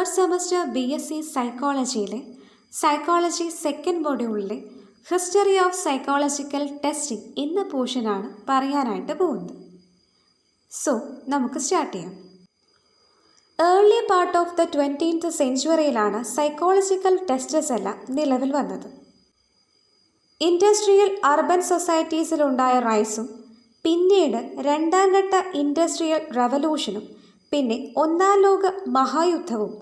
Third semester BSc സൈക്കോളജിയിലെ psychology second മൊഡ്യൂളിലെ history of psychological testing എന്ന പോർഷനാണ് പറയാനായിട്ട് പോകുന്നത്. സോ നമുക്ക് സ്റ്റാർട്ട് ചെയ്യാം. Early part of the 20th സെഞ്ച്വറിയിലാണ് സൈക്കോളജിക്കൽ ടെസ്റ്റസ് എല്ലാം നിലവിൽ വന്നത്. ഇൻഡസ്ട്രിയൽ അർബൻ സൊസൈറ്റീസിലുണ്ടായ റൈസും പിന്നീട് രണ്ടാം ഘട്ട ഇൻഡസ്ട്രിയൽ റവല്യൂഷനും പിന്നെ ഒന്നാം ലോക മഹായുദ്ധവും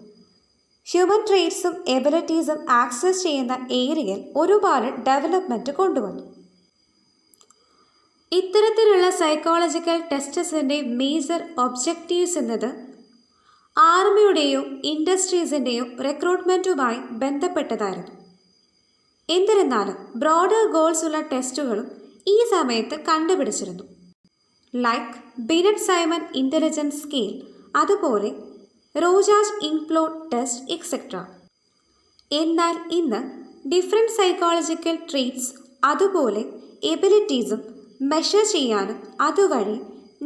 ഹ്യൂമൻ ട്രേറ്റ്സും എബിലിറ്റീസും ആക്സസ് ചെയ്യുന്ന ഏരിയയിൽ ഒരുപാട് ഡെവലപ്മെൻറ്റ് കൊണ്ടുവന്നു. ഇത്തരത്തിലുള്ള സൈക്കോളജിക്കൽ ടെസ്റ്റസിൻ്റെ മേജർ ഒബ്ജക്റ്റീവ്സ് എന്നത് ആർമിയുടെയോ ഇൻഡസ്ട്രീസിൻ്റെയോ റിക്രൂട്ട്മെൻറ്റുമായി ബന്ധപ്പെട്ടതായിരുന്നു. എന്നിരുന്നാലും ബ്രോഡർ ഗോൾസ് ഉള്ള ടെസ്റ്റുകളും ഈ സമയത്ത് കണ്ടുപിടിച്ചിരുന്നു. Like Binet Simon intelligence scale, അതുപോലെ റോജാസ് ഇൻക്ലോഡ് ടെസ്റ്റ് എക്സെട്ര. എന്നാൽ ഇന്ന് ഡിഫറെൻറ്റ് സൈക്കോളജിക്കൽ ട്രീറ്റ്സ് അതുപോലെ എബിലിറ്റീസും മെഷർ ചെയ്യാനും അതുവഴി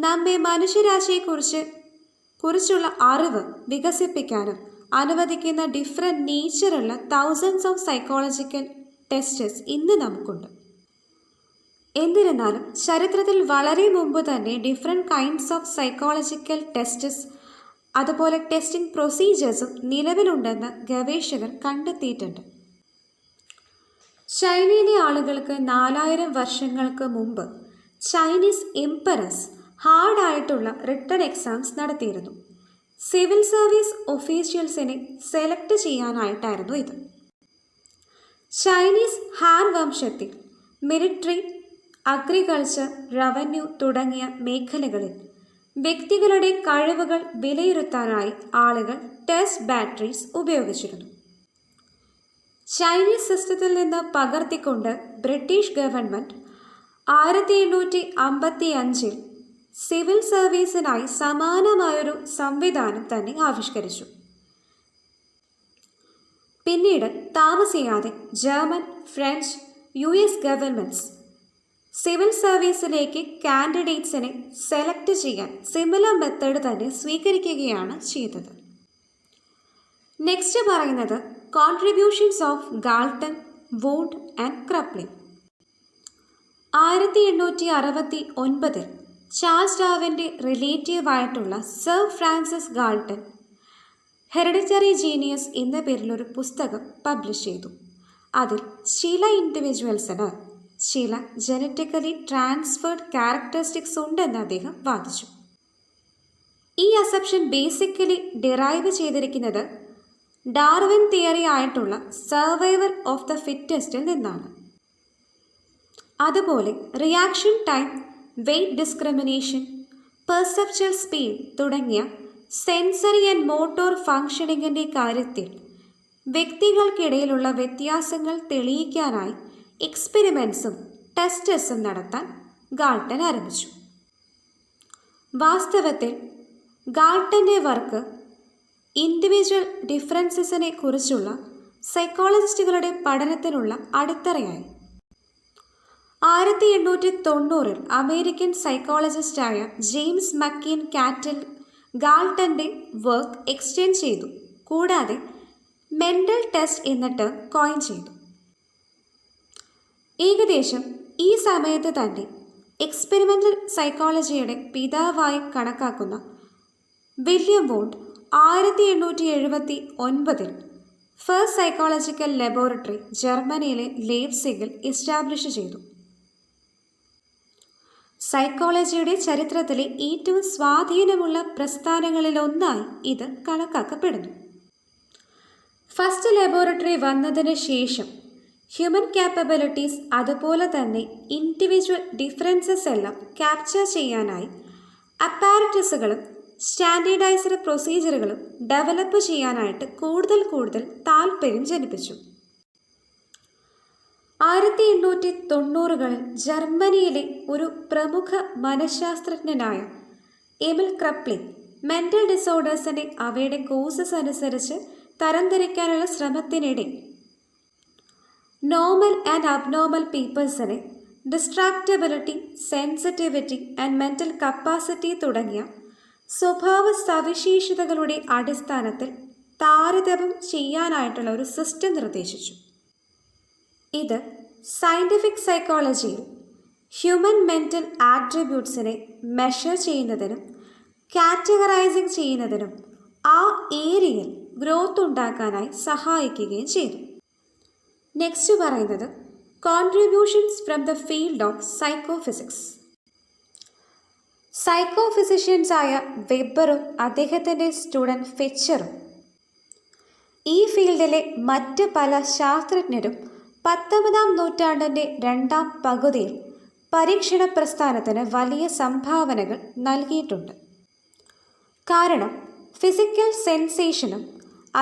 നമ്മെ മനുഷ്യരാശിയെക്കുറിച്ചുള്ള അറിവ് വികസിപ്പിക്കാനും അനുവദിക്കുന്ന ഡിഫറെൻറ്റ് നേച്ചറുള്ള തൗസൻഡ്സ് ഓഫ് സൈക്കോളജിക്കൽ ടെസ്റ്റസ് ഇന്ന് നമുക്കുണ്ട്. എന്നിരുന്നാലും ചരിത്രത്തിൽ വളരെ മുമ്പ് തന്നെ different kinds of psychological tests അതുപോലെ ടെസ്റ്റിംഗ് പ്രൊസീജിയേഴ്സും നിലവിലുണ്ടെന്ന് ഗവേഷകർ കണ്ടെത്തിയിട്ടുണ്ട്. ചൈനയിലെ ആളുകൾക്ക് 4000 വർഷങ്ങൾക്ക് മുമ്പ് ചൈനീസ് എംപറസ് ഹാർഡായിട്ടുള്ള റിട്ടൺ എക്സാംസ് നടത്തിയിരുന്നു. സിവിൽ സർവീസ് ഒഫീഷ്യൽസിനെ സെലക്ട് ചെയ്യാനായിട്ടായിരുന്നു ഇത്. ചൈനീസ് ഹാൻ വംശത്തിൽ മിലിറ്ററി, അഗ്രികൾച്ചർ, റവന്യൂ തുടങ്ങിയ മേഖലകളിൽ വ്യക്തികളുടെ കഴിവുകൾ വിലയിരുത്താനായി ആളുകൾ ടെസ്റ്റ് ബാറ്ററീസ് ഉപയോഗിച്ചിരുന്നു. ചൈനീസ് സിസ്റ്റത്തിൽ നിന്ന് പകർത്തിക്കൊണ്ട് ബ്രിട്ടീഷ് ഗവൺമെൻറ് 1855 സിവിൽ സർവീസിനായി സമാനമായൊരു സംവിധാനം തന്നെ ആവിഷ്കരിച്ചു. പിന്നീട് താമസിയാതെ German, French, US governments civil സർവീസിലേക്ക് കാൻഡിഡേറ്റ്സിനെ സെലക്ട് ചെയ്യാൻ സിമിലർ മെത്തേഡ് തന്നെ സ്വീകരിക്കുകയാണ് ചെയ്തത്. നെക്സ്റ്റ് പറയുന്നത് contributions of Galton, Wundt and Kraepelin. 1869 Charles ഡാർവിൻ്റെ റിലേറ്റീവായിട്ടുള്ള sir Francis Galton hereditary genius എന്ന പേരിലൊരു പുസ്തകം പബ്ലിഷ് ചെയ്തു. അതിൽ ചില ഇൻഡിവിജ്വൽസിന് ചില ജനറ്റിക്കലി ട്രാൻസ്ഫേർഡ് ക്യാരക്ടറിസ്റ്റിക്സ് ഉണ്ടെന്ന് അദ്ദേഹം വാദിച്ചു. ഈ അസംപ്ഷൻ ബേസിക്കലി ഡിറൈവ് ചെയ്തിരിക്കുന്നത് ഡാർവിൻ തിയറി ആയിട്ടുള്ള സർവൈവൽ ഓഫ് ദ ഫിറ്റസ്റ്റിൽ നിന്നാണ്. അതുപോലെ reaction time, weight discrimination, perceptual speed തുടങ്ങിയ സെൻസറി ആൻഡ് മോട്ടോർ ഫങ്ഷനിങ്ങിൻ്റെ കാര്യത്തിൽ വ്യക്തികൾക്കിടയിലുള്ള വ്യത്യാസങ്ങൾ തെളിയിക്കാനായി എക്സ്പെരിമെൻറ്റ്സും ടെസ്റ്റസും നടത്താൻ ഗാൾട്ടൺ ആരംഭിച്ചു. വാസ്തവത്തിൽ ഗാൾട്ടൻ്റെ വർക്ക് ഇൻഡിവിജ്വൽ ഡിഫറൻസസിനെ കുറിച്ചുള്ള സൈക്കോളജിസ്റ്റുകളുടെ പഠനത്തിനുള്ള അടിത്തറയായി. 1890 അമേരിക്കൻ സൈക്കോളജിസ്റ്റായ ജെയിംസ് മക്കീൻ കാറ്റൽ ഗാൾട്ടൻ്റെ വർക്ക് എക്സ്റ്റെൻഡ് ചെയ്തു, കൂടാതെ മെൻ്റൽ ടെസ്റ്റ് എന്ന ടേം കോയിൻ ചെയ്തു. ഏകദേശം ഈ സമയത്ത് തന്നെ എക്സ്പെരിമെൻ്റൽ സൈക്കോളജിയുടെ പിതാവായി കണക്കാക്കുന്ന William Wundt 1879 first psychological laboratory ജർമ്മനിയിലെ ലേപ്സിഗിൽ എസ്റ്റാബ്ലിഷ് ചെയ്തു. സൈക്കോളജിയുടെ ചരിത്രത്തിലെ ഏറ്റവും സ്വാധീനമുള്ള പ്രസ്ഥാനങ്ങളിലൊന്നായി ഇത് കണക്കാക്കപ്പെടുന്നു. ഫസ്റ്റ് ലബോറട്ടറി വന്നതിന് ശേഷം ഹ്യൂമൻ ക്യാപ്പബിലിറ്റീസ് അതുപോലെ തന്നെ ഇൻഡിവിജ്വൽ ഡിഫറൻസസ് എല്ലാം ക്യാപ്ചർ ചെയ്യാനായി അപ്പാരറ്റസുകളും സ്റ്റാൻഡേർഡൈസ്ഡ് പ്രൊസീജിയറുകളും ഡെവലപ്പ് ചെയ്യാനായിട്ട് കൂടുതൽ താൽപ്പര്യം ജനിപ്പിച്ചു. 1890കളിൽ ജർമ്മനിയിലെ ഒരു പ്രമുഖ മനഃശാസ്ത്രജ്ഞനായ എമിൽ ക്രപ്ലിംഗ് മെൻ്റൽ ഡിസോർഡേഴ്സിനെ അവയുടെ കോസസ് അനുസരിച്ച് തരംതിരിക്കാനുള്ള ശ്രമത്തിനിടെ നോർമൽ ആൻഡ് അബ്നോർമൽ പീപ്പിൾസിനെ distractibility, sensitivity and mental capacity തുടങ്ങിയ സ്വഭാവ സവിശേഷതകളുടെ അടിസ്ഥാനത്തിൽ താരതമ്യം ചെയ്യാനായിട്ടുള്ള ഒരു സിസ്റ്റം നിർദ്ദേശിച്ചു. ഇത് സയൻറ്റിഫിക് സൈക്കോളജിയിൽ ഹ്യൂമൻ മെൻ്റൽ ആട്രിബ്യൂട്ട്സിനെ മെഷർ ചെയ്യുന്നതിനും കാറ്റഗറൈസിങ് ചെയ്യുന്നതിനും ആ ഏരിയയിൽ ഗ്രോത്ത് ഉണ്ടാക്കാനായി സഹായിക്കുകയും ചെയ്തു. നെക്സ്റ്റ് പറയുന്നത് contributions from the field of psychophysics. സൈക്കോഫിസിഷ്യൻസായ വെബറും അദ്ദേഹത്തിൻ്റെ സ്റ്റുഡൻറ്റ് ഫിച്ചറും ഈ ഫീൽഡിലെ മറ്റ് പല ശാസ്ത്രജ്ഞരും 19-ാം നൂറ്റാണ്ടിൻ്റെ രണ്ടാം പകുതിയിൽ പരീക്ഷണ പ്രസ്ഥാനത്തിന് വലിയ സംഭാവനകൾ നൽകിയിട്ടുണ്ട്. കാരണം ഫിസിക്കൽ സെൻസേഷനും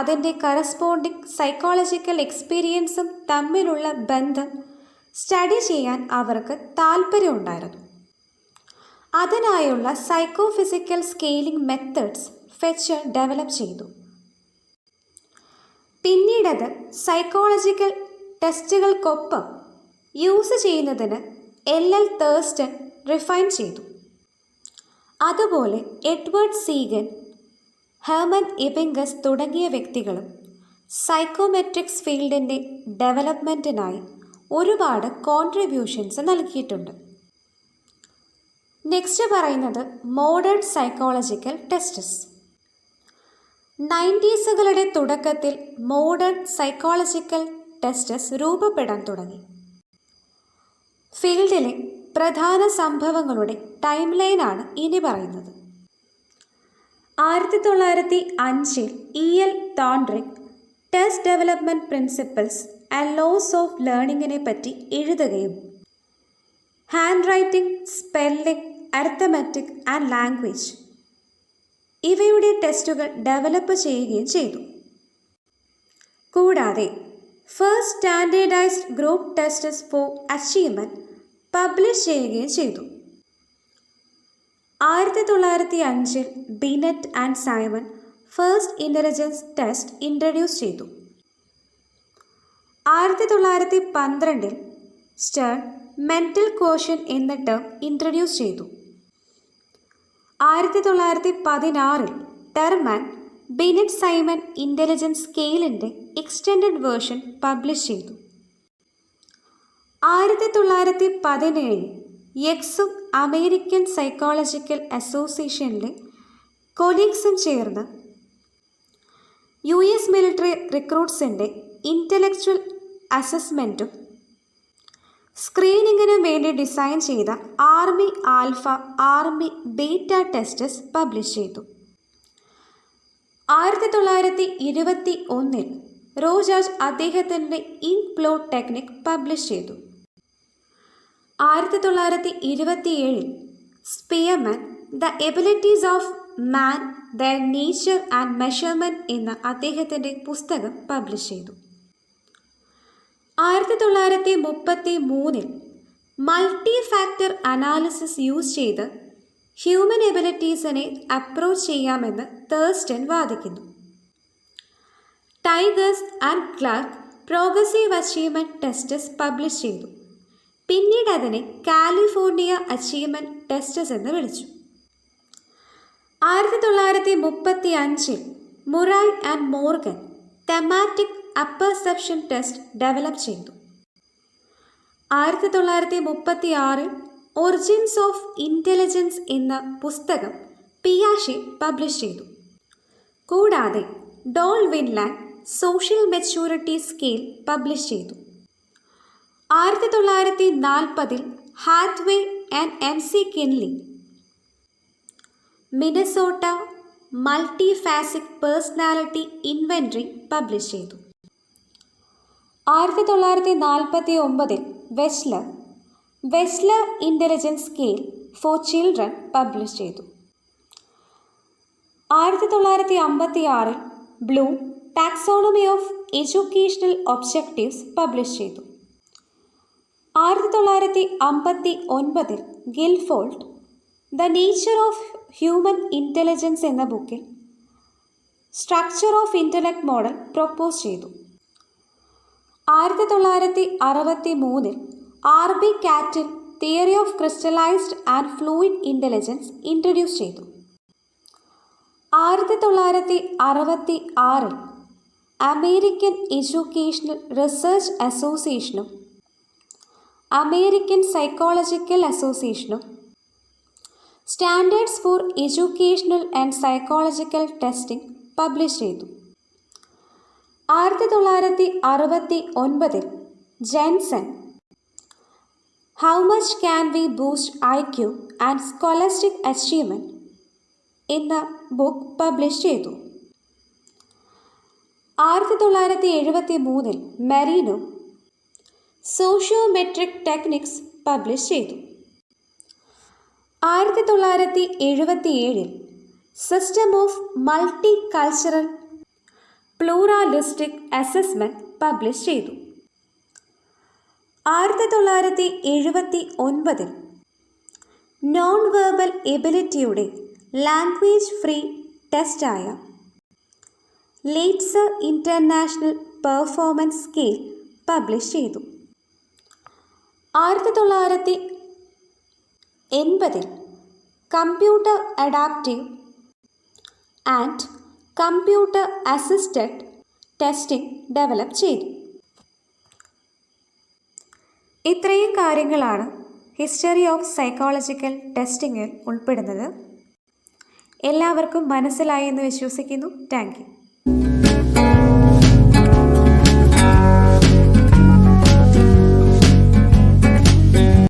അതിൻ്റെ കറസ്പോണ്ടിങ് സൈക്കോളജിക്കൽ എക്സ്പീരിയൻസും തമ്മിലുള്ള ബന്ധം സ്റ്റഡി ചെയ്യാൻ അവർക്ക് താല്പര്യമുണ്ടായിരുന്നു. അതിനായുള്ള സൈക്കോഫിസിക്കൽ സ്കെയിലിംഗ് മെത്തേഡ്സ് ഫെച്ചർ ഡെവലപ്പ് ചെയ്തു. പിന്നീടത് സൈക്കോളജിക്കൽ ടെസ്റ്റുകൾക്കൊപ്പം യൂസ് ചെയ്യുന്നതിന് LL തേഴ്സ്റ്റൺ റിഫൈൻ ചെയ്തു. അതുപോലെ എഡ്വേർഡ് സീഗൻ, ഹെർമൻ ഇബിംഗസ് തുടങ്ങിയ വ്യക്തികളും സൈക്കോമെട്രിക്സ് ഫീൽഡിൻ്റെ ഡെവലപ്മെൻറ്റിനായി ഒരുപാട് കോൺട്രിബ്യൂഷൻസ് നൽകിയിട്ടുണ്ട്. നെക്സ്റ്റ് പറയുന്നത് മോഡേൺ സൈക്കോളജിക്കൽ ടെസ്റ്റസ്. 90s തുടക്കത്തിൽ മോഡേൺ സൈക്കോളജിക്കൽ ടെസ്റ്റസ് രൂപപ്പെടാൻ തുടങ്ങി. ഫീൽഡിലെ പ്രധാന സംഭവങ്ങളുടെ ടൈം ലൈനാണ് ഇനി പറയുന്നത്. 1905 EL Thorndike test development principles and laws of ലേണിങ്ങിനെ പറ്റി എഴുതുകയും handwriting, spelling, arithmetic and language ഇവയുടെ ടെസ്റ്റുകൾ ഡെവലപ്പ് ചെയ്യുകയും ചെയ്തു. കൂടാതെ first standardised group tests for achievement publish ചെയ്യുകയും ചെയ്തു. 1905 Binet and Simon first intelligence test introduce ചെയ്തു. 1912 സ്റ്റേൺ മെൻ്റൽ ക്വോഷ്യൻ എന്ന ടേം ഇൻട്രൊഡ്യൂസ് ചെയ്തു. 1916 ടെർമാൻ ബിനെറ്റ് സൈമൺ ഇൻ്റലിജൻസ് സ്കെയിലിൻ്റെ എക്സ്റ്റെൻഡഡ് വേർഷൻ പബ്ലിഷ് ചെയ്തു. 1917 യെക്സും അമേരിക്കൻ സൈക്കോളജിക്കൽ അസോസിയേഷനിലെ കൊലീഗ്സും ചേർന്ന് US മിലിറ്ററി റിക്രൂട്ട്സിൻ്റെ ഇൻ്റലക്ച്വൽ അസസ്മെൻറ്റും സ്ക്രീനിങ്ങിനു വേണ്ടി ഡിസൈൻ ചെയ്ത army alpha, army beta tests publish ചെയ്തു. 1921 റോജാസ് അദ്ദേഹത്തിൻ്റെ ഇങ്ക് പ്ലോട്ട് ടെക്നിക് പബ്ലിഷ് ചെയ്തു. 1927 Spearman the abilities of man, their nature and measurement എന്ന അദ്ദേഹത്തിൻ്റെ പുസ്തകം പബ്ലിഷ് ചെയ്തു. 1933 മൾട്ടി ഫാക്ടർ അനാലിസിസ് യൂസ് ചെയ്ത് ഹ്യൂമൻ എബിലിറ്റീസിനെ അപ്രോച്ച് ചെയ്യാമെന്ന് തേഴ്സ്റ്റൺ വാദിക്കുന്നു. Tiegs and Clark progressive achievement tests publish ചെയ്തു. പിന്നീട് അതിനെ കാലിഫോർണിയ അച്ചീവ്മെൻറ്റ് ടെസ്റ്റസ് എന്ന് വിളിച്ചു. 1935 Murray and Morgan thematic apperception test develop ചെയ്തു. 1936 ഒറിജിൻസ് ഓഫ് ഇൻ്റലിജൻസ് എന്ന പുസ്തകം പിയാഷെ പബ്ലിഷ് ചെയ്തു. കൂടാതെ Doll Vineland social maturity scale publish ചെയ്തു. 1940 Hathaway and MC Kinley Minnesota multi phasic personality inventory publish ചെയ്തു. 1949 Wechsler intelligence scale for children publish ചെയ്തു. 1956 Bloom taxonomy of educational objectives publish ചെയ്തു. 1959 Guilford the nature of human intelligence എന്ന ബുക്കിൽ structure of intellect model propose ചെയ്തു. 1963 RB Cattell theory of crystallised and fluid intelligence introduce ചെയ്തു. 1966 American educational research അസോസിയേഷനും American psychological അസോസിയേഷനും standards for educational and psychological testing publish ചെയ്തു. 1969 Jensen how much can we boost IQ and scholastic achievement എന്ന book publish ചെയ്തു. 1973 Moreno sociometric techniques publish ചെയ്തു. 1977 system of multi cultural pluralistic assessment publish ചെയ്തു. 1979 non verbal എബിലിറ്റിയുടെ language free ടെസ്റ്റായ Leiter international performance scale publish ചെയ്തു. 1980 computer adaptive and computer assisted testing develop ചെയ്തു. ഇത്രയും കാര്യങ്ങളാണ് ഹിസ്റ്ററി ഓഫ് സൈക്കോളജിക്കൽ ടെസ്റ്റിങ്ങിൽ ഉൾപ്പെടുന്നത്. എല്ലാവർക്കും മനസ്സിലായി എന്ന് വിശ്വസിക്കുന്നു. Thank you.